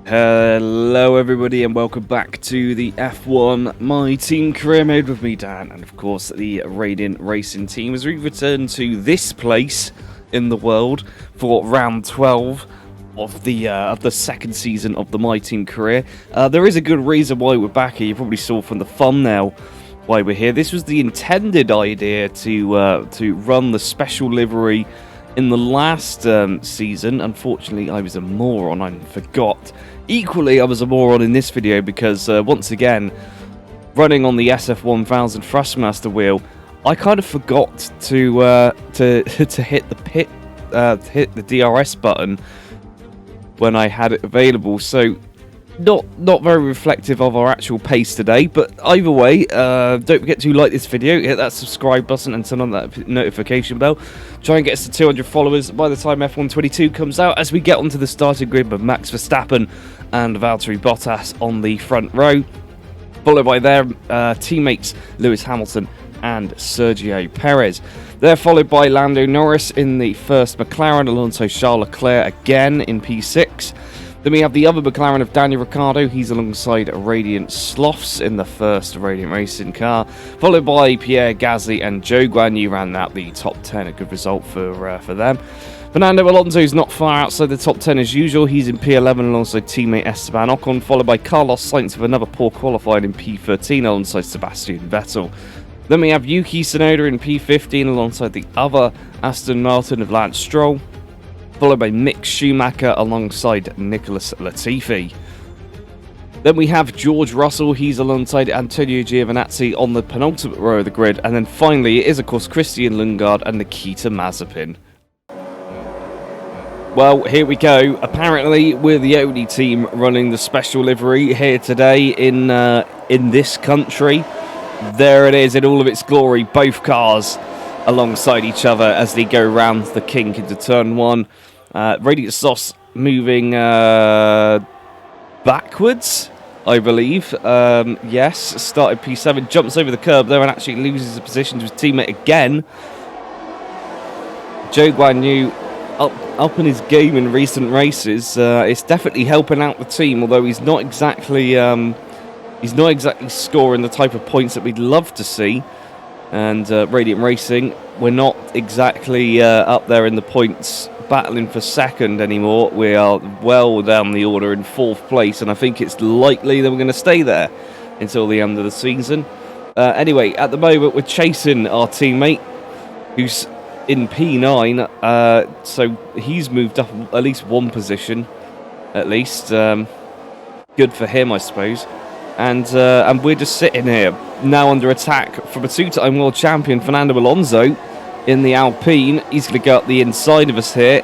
Hello everybody and welcome back to the F1 My Team Career Mode with me, Dan, and of course the Radiant Racing team as we return to this place in the world for round 12 of the second season of the My Team Career. There is a good reason why we're back here. You probably saw from the thumbnail why we're here. This was the intended idea to run the special livery in the last season. Unfortunately, I was a moron and forgot. Equally, I was a moron in this video because, once again, running on the SF1000 Thrustmaster wheel, I kind of forgot to hit the DRS button when I had it available. So, not very reflective of our actual pace today. But either way, don't forget to like this video, hit that subscribe button, and turn on that notification bell. Try and get us to 200 followers by the time F122 comes out, as we get onto the starting grid with Max Verstappen and Valtteri Bottas on the front row, followed by their teammates Lewis Hamilton and Sergio Perez. They're followed by Lando Norris in the first McLaren, Alonso Charles Leclerc again in P6. Then we have the other McLaren of Daniel Ricciardo. He's alongside Radiant Slothz in the first Radiant Racing car, followed by Pierre Gasly and Zhou Guanyu ran out the top 10. A good result for them. Fernando Alonso is not far outside the top 10 as usual. He's in P11 alongside teammate Esteban Ocon, followed by Carlos Sainz with another poor qualified in P13 alongside Sebastian Vettel. Then we have Yuki Tsunoda in P15 alongside the other Aston Martin of Lance Stroll, followed by Mick Schumacher alongside Nicholas Latifi. Then we have George Russell. He's alongside Antonio Giovinazzi on the penultimate row of the grid. And then finally, it is of course Christian Lundgaard and Nikita Mazepin. Well, here we go. Apparently, we're the only team running the special livery here today in this country. There it is in all of its glory. Both cars alongside each other as they go round the kink into turn one. Radiant Sauce moving backwards, I believe. Yes, started P7, jumps over the curb there and actually loses the position to his teammate again. Zhou Guanyu up in his game in recent races. It's definitely helping out the team, although he's not exactly scoring the type of points that we'd love to see. And Radiant Racing, we're not exactly up there in the points battling for second anymore. We are well down the order in fourth place, and I think it's likely that we're going to stay there until the end of the season. Anyway, at the moment we're chasing our teammate who's in P9, so he's moved up at least one position, at least. Good for him, I suppose. And we're just sitting here now under attack from a two-time world champion, Fernando Alonso, in the Alpine. He's going to go up the inside of us here,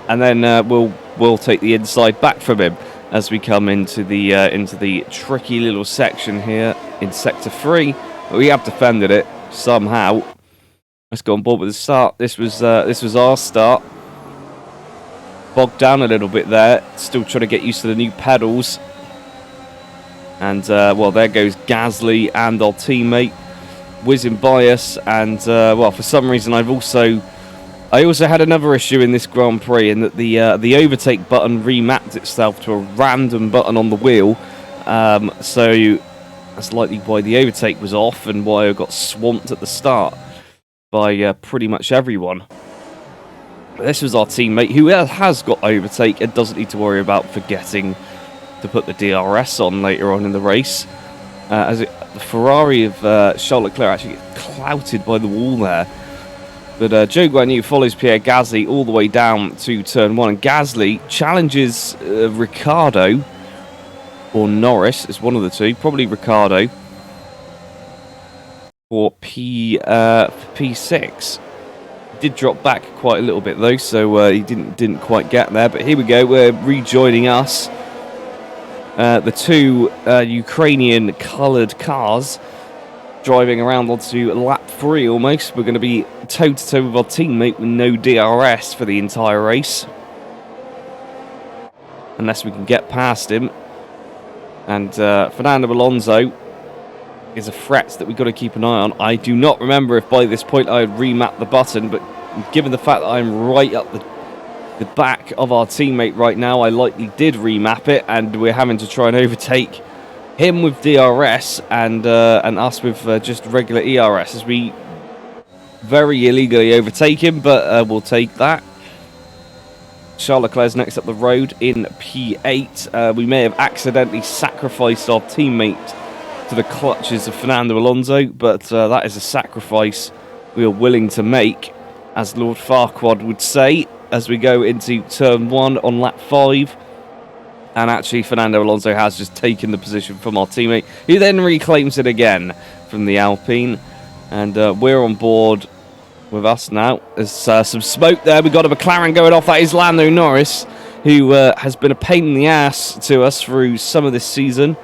and then we'll take the inside back from him as we come into the tricky little section here in Sector 3. We have defended it somehow. Let's go on board with the start. This was our start. Bogged down a little bit there. Still trying to get used to the new pedals. And, well, there goes Gasly and our teammate whizzing by us. And, well, for some reason I also had another issue in this Grand Prix in that the overtake button remapped itself to a random button on the wheel. So that's likely why the overtake was off and why I got swamped at the start by pretty much everyone. This was our teammate who has got overtake and doesn't need to worry about forgetting to put the DRS on later on in the race. The Ferrari of Charles Leclerc actually gets clouted by the wall there. But Zhou Guanyu follows Pierre Gasly all the way down to turn one. And Gasly challenges Ricciardo, or Norris, it's one of the two, probably Ricciardo, for P6. Did drop back quite a little bit though, so he didn't quite get there. But here we go, we're rejoining us. The two Ukrainian coloured cars driving around onto lap 3 almost. We're going to be toe-to-toe with our teammate with no DRS for the entire race. Unless we can get past him. And Fernando Alonso is a threat that we've got to keep an eye on. I do not remember if by this point I had remapped the button, but given the fact that I'm right up the back of our teammate right now. I likely did remap it, and we're having to try and overtake him with DRS and us with just regular ERS as we very illegally overtake him, but we'll take that. Charles Leclerc's next up the road in P8. We may have accidentally sacrificed our teammate to the clutches of Fernando Alonso, but that is a sacrifice we are willing to make, as Lord Farquaad would say, as we go into turn 1 on lap 5. And actually, Fernando Alonso has just taken the position from our teammate, who then reclaims it again from the Alpine. And we're on board with us now. There's some smoke there. We've got a McLaren going off. That is Lando Norris, who has been a pain in the ass to us through some of this season.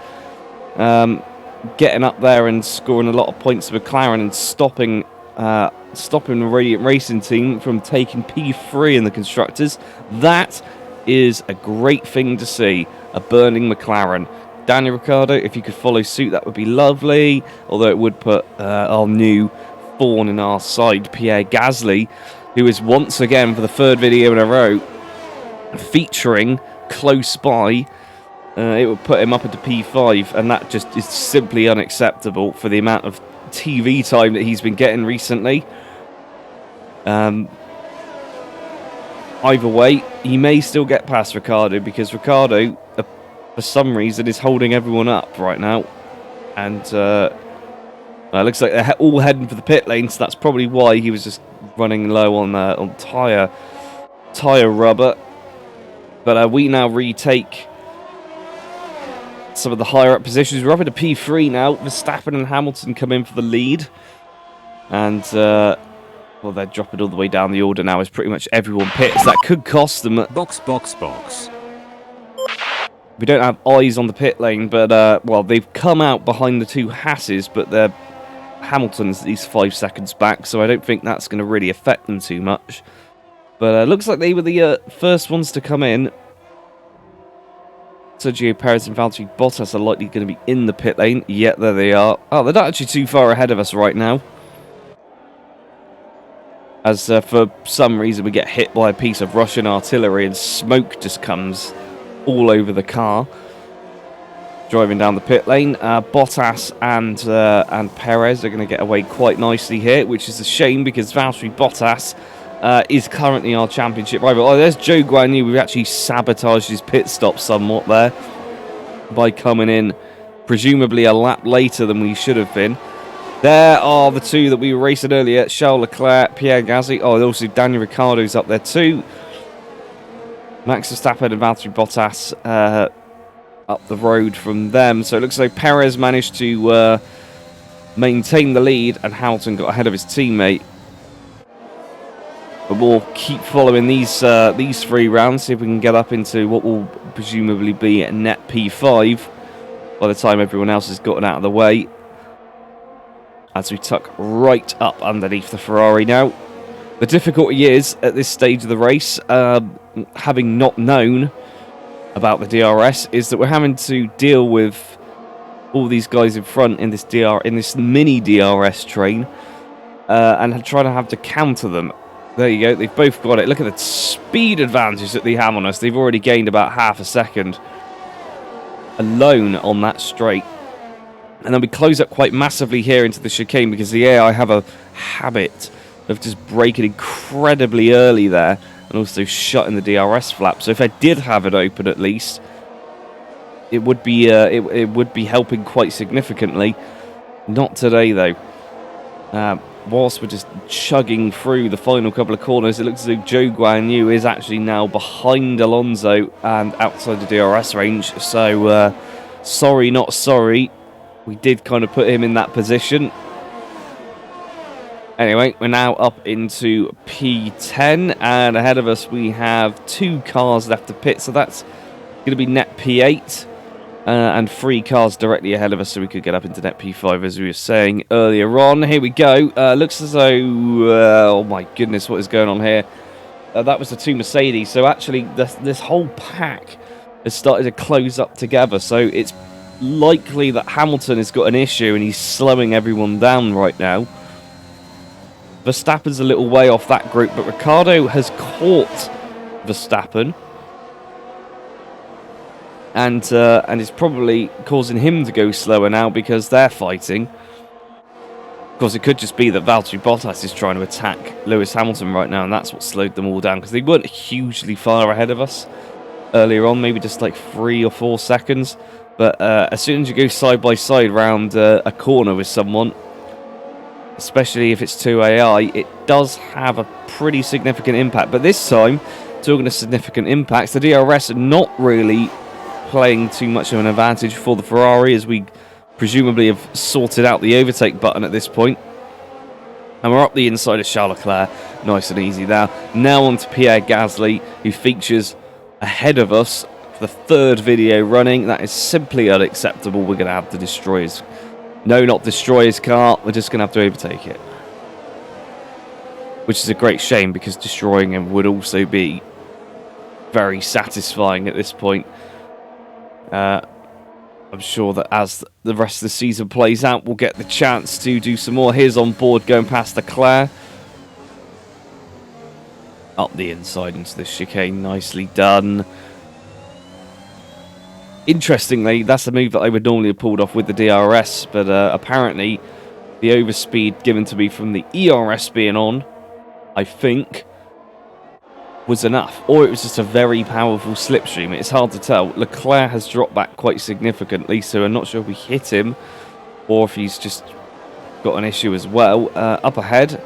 Getting up there and scoring a lot of points to McLaren and stopping the Radiant Racing team from taking P3 in the Constructors. That is a great thing to see, a burning McLaren. Daniel Ricciardo, if you could follow suit, that would be lovely, although it would put our new thorn in our side, Pierre Gasly, who is once again, for the third video in a row, featuring close by. It would put him up into P5, and that just is simply unacceptable for the amount of TV time that he's been getting recently. Either way, he may still get past Ricciardo, because Ricciardo, for some reason, is holding everyone up right now. And it looks like they're all heading for the pit lane, so that's probably why he was just running low on tyre rubber. But we now retake some of the higher up positions. We're up into P3 now. Verstappen and Hamilton come in for the lead. And well, they're dropping all the way down the order now as pretty much everyone pits. That could cost them. Box. We don't have eyes on the pit lane, but well, they've come out behind the two Hasses, but Hamilton's at least 5 seconds back, so I don't think that's going to really affect them too much. But looks like they were the first ones to come in. Sergio Perez and Valtteri Bottas are likely going to be in the pit lane. Yet there they are. Oh, they're not actually too far ahead of us right now. As for some reason we get hit by a piece of Russian artillery and smoke just comes all over the car. Driving down the pit lane, Bottas and Perez are going to get away quite nicely here, which is a shame because Valtteri Bottas is currently our championship rival. Oh, there's Zhou Guanyu. We've actually sabotaged his pit stop somewhat there by coming in presumably a lap later than we should have been. There are the two that we were racing earlier, Charles Leclerc, Pierre Gasly. Oh, also Daniel Ricciardo's up there too. Max Verstappen and Valtteri Bottas up the road from them. So it looks like Perez managed to maintain the lead and Hamilton got ahead of his teammate. But we'll keep following these 3 rounds, see if we can get up into what will presumably be a net P5 by the time everyone else has gotten out of the way. As we tuck right up underneath the Ferrari now. The difficulty is, at this stage of the race, having not known about the DRS, is that we're having to deal with all these guys in front in this mini DRS train, and try to have to counter them. There you go, they've both got it. Look at the speed advantage that they have on us. They've already gained about half a second alone on that straight. And then we close up quite massively here into the chicane because the AI have a habit of just braking incredibly early there and also shutting the DRS flap. So if I did have it open at least, it would be helping quite significantly. Not today though. Whilst we're just chugging through the final couple of corners, it looks as though Zhou Guanyu is actually now behind Alonso and outside the DRS range. So sorry, not sorry. We did kind of put him in that position. Anyway, we're now up into P10, and ahead of us we have 2 cars left to pit, so that's going to be net P8, and 3 cars directly ahead of us, so we could get up into net P5, as we were saying earlier on. Here we go. Looks as though, oh my goodness, what is going on here? That was the 2 Mercedes, so actually this whole pack has started to close up together, so it's likely that Hamilton has got an issue and he's slowing everyone down right now. Verstappen's a little way off that group, but Ricciardo has caught Verstappen. And it's probably causing him to go slower now because they're fighting. Of course, it could just be that Valtteri Bottas is trying to attack Lewis Hamilton right now, and that's what slowed them all down, because they weren't hugely far ahead of us earlier on, maybe just like 3 or 4 seconds. But as soon as you go side by side round a corner with someone, especially if it's 2 AI, it does have a pretty significant impact. But this time, talking of significant impacts, the DRS are not really playing too much of an advantage for the Ferrari, as we presumably have sorted out the overtake button at this point. And we're up the inside of Charles Leclerc, nice and easy there. Now on to Pierre Gasly, who features ahead of us for the 3rd video running. That is simply unacceptable. We're going to have to destroy his... No, not destroy his car. We're just going to have to overtake it. Which is a great shame, because destroying him would also be very satisfying at this point. I'm sure that as the rest of the season plays out, we'll get the chance to do some more. Here's on board going past Leclerc. Up the inside into the chicane. Nicely done. Interestingly, that's the move that I would normally have pulled off with the DRS, but apparently the overspeed given to me from the ERS being on, I think, was enough, or it was just a very powerful slipstream. It's hard to tell. Leclerc has dropped back quite significantly, so I'm not sure if we hit him or if he's just got an issue as well. Up ahead,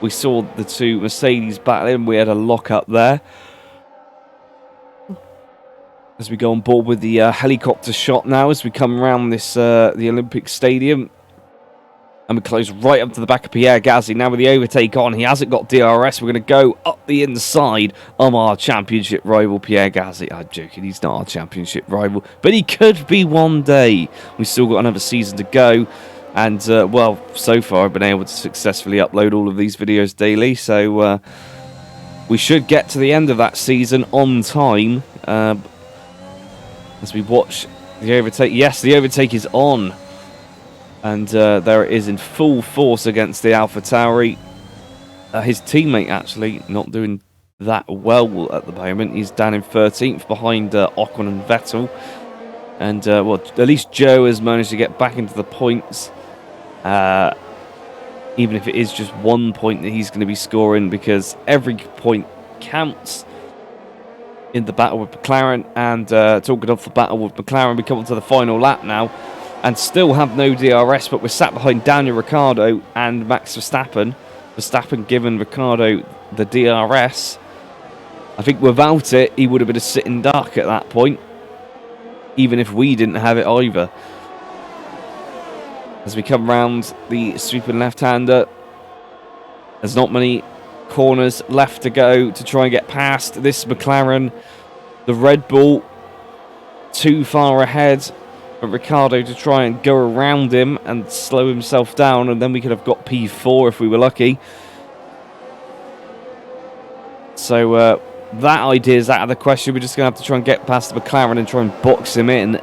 we saw the 2 Mercedes battling. We had a lock up there. As we go on board with the helicopter shot now, as we come around this the Olympic Stadium. And we close right up to the back of Pierre Gasly. Now with the overtake on, he hasn't got DRS. We're going to go up the inside of our championship rival, Pierre Gasly. I'm joking, he's not our championship rival, but he could be one day. We've still got another season to go. And, well, so far I've been able to successfully upload all of these videos daily. So we should get to the end of that season on time. As we watch the overtake. Yes, the overtake is on. And there it is in full force against the AlphaTauri. His teammate actually not doing that well at the moment. He's down in 13th behind Ocon and Vettel. And, well, at least Joe has managed to get back into the points. Even if it is just 1 point that he's going to be scoring, because every point counts in the battle with McLaren. And talking of the battle with McLaren, we come on to the final lap now. And still have no DRS, but we're sat behind Daniel Ricciardo and Max Verstappen. Verstappen giving Ricciardo the DRS. I think without it, he would have been a sitting duck at that point, even if we didn't have it either. As we come round the sweeping left-hander, there's not many corners left to go to try and get past this McLaren. The Red Bull too far ahead. Ricciardo to try and go around him and slow himself down, and then we could have got P4 if we were lucky. So that idea is out of the question. We're just going to have to try and get past the McLaren and try and box him in.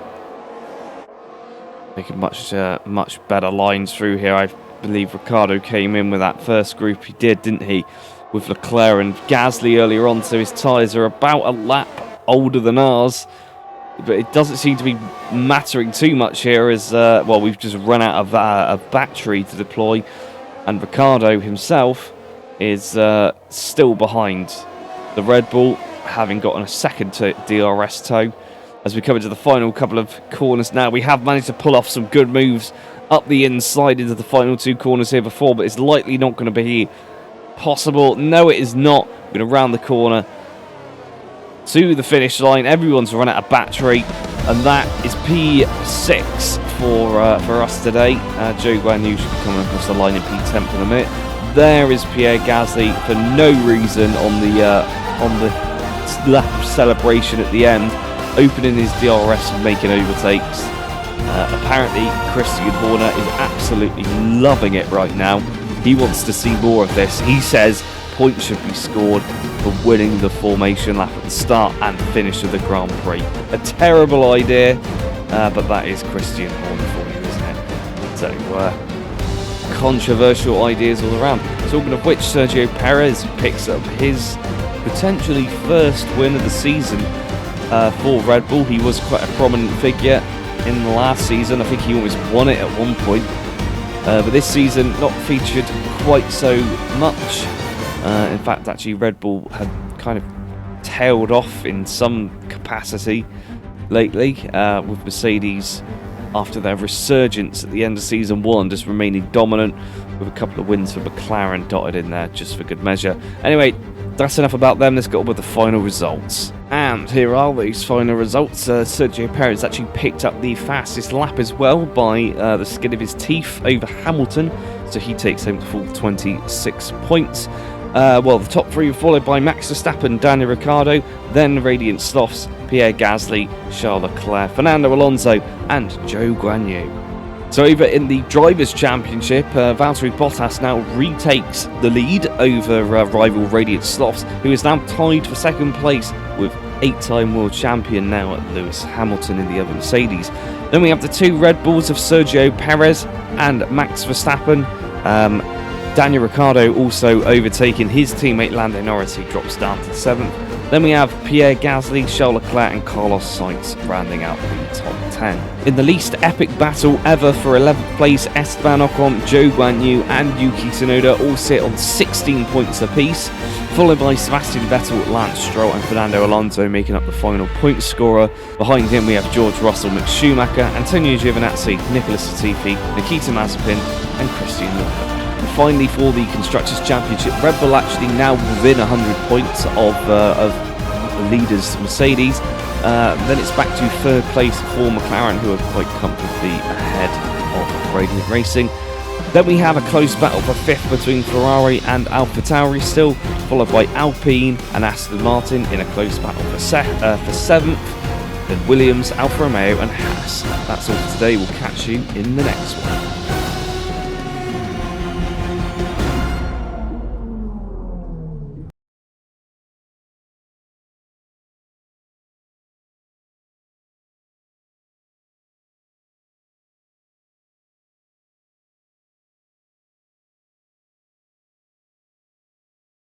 Making much better lines through here. I believe Ricciardo came in with that first group. He did, didn't he? With Leclerc and Gasly earlier on, so his tyres are about a lap older than ours. But it doesn't seem to be mattering too much here, as well, we've just run out of battery to deploy, and Ricciardo himself is still behind the Red Bull, having gotten a second DRS tow. As we come into the final couple of corners now, we have managed to pull off some good moves up the inside into the final 2 corners here before, but it's likely not going to be possible. No, it is not. We're going to round the corner to the finish line. Everyone's run out of battery, and that is P6 for us today. Joe Guan Yu should be coming across the line in P10 for the minute. There is Pierre Gasly for no reason on the lap celebration at the end, opening his DRS and making overtakes. Apparently, Christian Horner is absolutely loving it right now. He wants to see more of this. He says points should be scored for winning the formation lap at the start and finish of the Grand Prix. A terrible idea, but that is Christian Horner for you, isn't it? So, controversial ideas all around. Talking of which, Sergio Perez picks up his potentially first win of the season for Red Bull. He was quite a prominent figure in the last season. I think he almost won it at one point. But this season, not featured quite so much. In fact, actually, Red Bull had kind of tailed off in some capacity lately, with Mercedes, after their resurgence at the end of Season 1, just remaining dominant, with a couple of wins for McLaren dotted in there, just for good measure. Anyway, that's enough about them. Let's get on with the final results. And here are these final results. Sergio Perez actually picked up the fastest lap as well by the skin of his teeth over Hamilton, so he takes home the full 26 points. Well, the top three were followed by Max Verstappen, Daniel Ricciardo, then Radiant Slothz, Pierre Gasly, Charles Leclerc, Fernando Alonso, and Zhou Guanyu. So over in the Drivers' Championship, Valtteri Bottas now retakes the lead over rival Radiant Slothz, who is now tied for second place with 8-time world champion now at Lewis Hamilton in the other Mercedes. Then we have the two Red Bulls of Sergio Perez and Max Verstappen. Daniel Ricciardo also overtaking his teammate Lando Norris, who drops down to 7th. Then we have Pierre Gasly, Charles Leclerc and Carlos Sainz rounding out the top 10. In the least epic battle ever for 11th place, Esteban Ocon, Zhou Guanyu and Yuki Tsunoda all sit on 16 points apiece, followed by Sebastian Vettel, Lance Stroll and Fernando Alonso making up the final point scorer. Behind him we have George Russell, Mick Schumacher, Antonio Giovinazzi, Nicolas Latifi, Nikita Mazepin and Christian Horner. And finally, for the Constructors' Championship, Red Bull actually now within 100 points of the leaders Mercedes. Then it's back to third place for McLaren, who are quite comfortably ahead of Radiant Racing. Then we have a close battle for fifth between Ferrari and AlphaTauri still, followed by Alpine and Aston Martin in a close battle for seventh. Then Williams, Alfa Romeo and Haas. That's all for today. We'll catch you in the next one.